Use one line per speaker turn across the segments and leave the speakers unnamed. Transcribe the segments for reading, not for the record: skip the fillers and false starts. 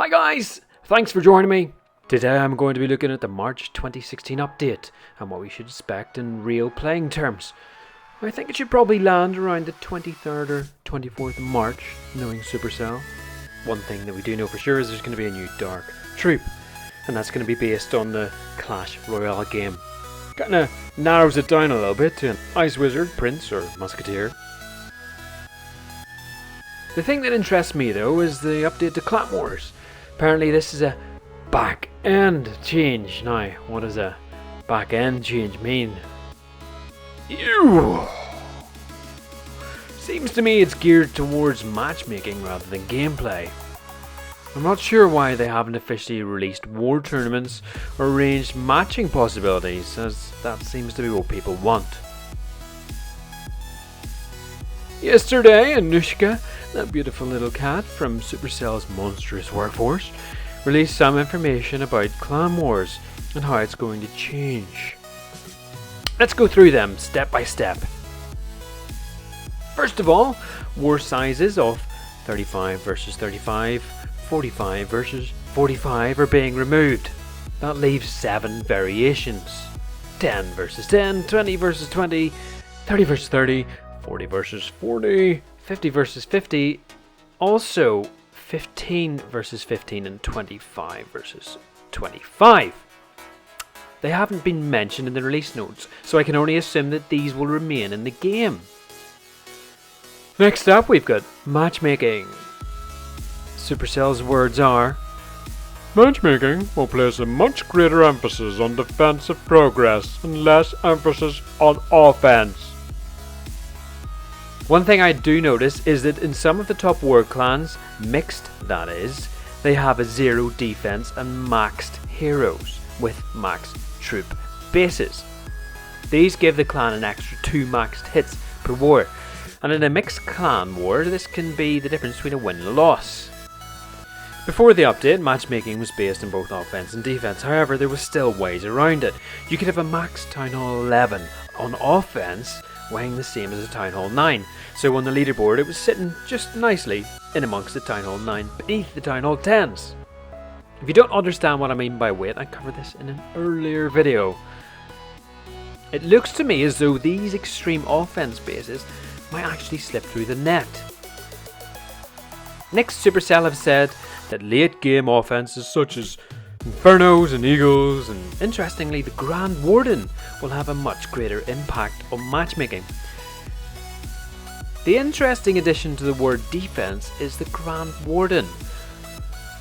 Hi guys, thanks for joining me. Today I'm going to be looking at the March 2016 update and what we should expect in real playing terms. I think it should probably land around the 23rd or 24th of March, knowing Supercell. One thing that we do know for sure is there's going to be a new Dark Troop, and that's going to be based on the Clash Royale game. Kinda narrows it down a little bit to an Ice Wizard, Prince or Musketeer. The thing that interests me though is the update to Clan Wars. Apparently this is a back-end change. Now, what does a back-end change mean? Ew! Seems to me it's geared towards matchmaking rather than gameplay. I'm not sure why they haven't officially released war tournaments or arranged matching possibilities, as that seems to be what people want. Yesterday, Anushka, that beautiful little cat from Supercell's monstrous workforce, released some information about Clan Wars and how it's going to change. Let's go through them step by step. First of all, war sizes of 35 versus 35, 45 versus 45 are being removed. That leaves 7 variations. 10 versus 10, 20 versus 20, 30 versus 30, 40 versus 40, 50 versus 50, also 15 versus 15 and 25 versus 25. They haven't been mentioned in the release notes, so I can only assume that these will remain in the game. Next up we've got matchmaking. Supercell's words are, matchmaking will place a much greater emphasis on defensive progress and less emphasis on offense. One thing I do notice is that in some of the top war clans, mixed that is, they have a 0 defense and maxed heroes with maxed troop bases. These give the clan an extra 2 maxed hits per war, and in a mixed clan war this can be the difference between a win and a loss. Before the update, matchmaking was based on both offense and defense, however there was still ways around it. You could have a maxed Town Hall 11 on offense weighing the same as a Town Hall 9, so on the leaderboard it was sitting just nicely in amongst the Town Hall 9 beneath the Town Hall 10s. If you don't understand what I mean by weight, I covered this in an earlier video. It looks to me as though these extreme offense bases might actually slip through the net. Next, Supercell have said that late game offenses such as Infernos and Eagles and interestingly the Grand Warden will have a much greater impact on matchmaking. The interesting addition to the word defense is the Grand Warden.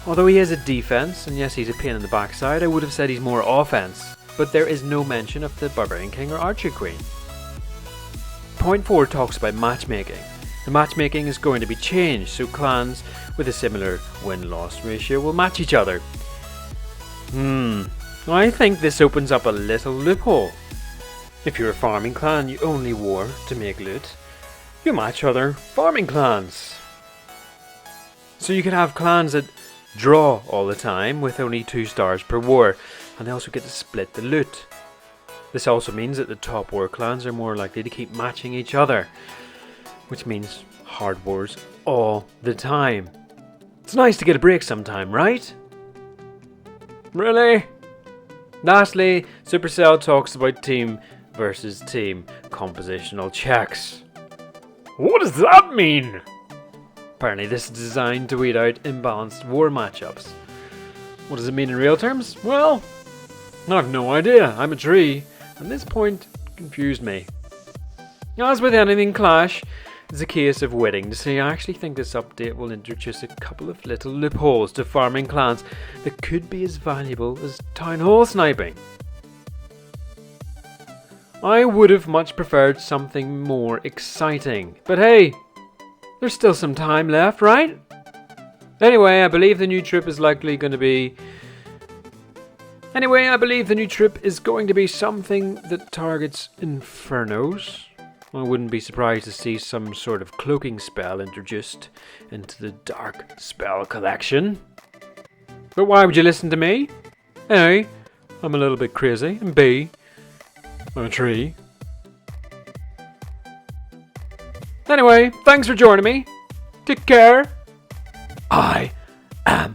Although he has a defense, and yes he's a pain in the backside, I would have said he's more offense, but there is no mention of the Barbarian King or Archer Queen. Point 4 talks about matchmaking. The matchmaking is going to be changed, so clans with a similar win-loss ratio will match each other. I think this opens up a little loophole. If you're a farming clan you only war to make loot, you match other farming clans. So you can have clans that draw all the time with only 2 stars per war, and they also get to split the loot. This also means that the top war clans are more likely to keep matching each other, which means hard wars all the time. It's nice to get a break sometime, right? Really? Lastly, Supercell talks about team versus team compositional checks. What does that mean? Apparently this is designed to weed out imbalanced war matchups. What does it mean in real terms? Well, I have no idea. I'm a tree, and this point confused me. As with anything Clash, it's a case of waiting to see. I actually think this update will introduce a couple of little loopholes to farming clans that could be as valuable as Town Hall sniping. I would have much preferred something more exciting, but hey, there's still some time left, right? Anyway, I believe the new trip is going to be something that targets Infernos. I wouldn't be surprised to see some sort of cloaking spell introduced into the Dark Spell collection. But why would you listen to me? A, I'm a little bit crazy, and B, I'm a tree. Anyway, thanks for joining me. Take care. I am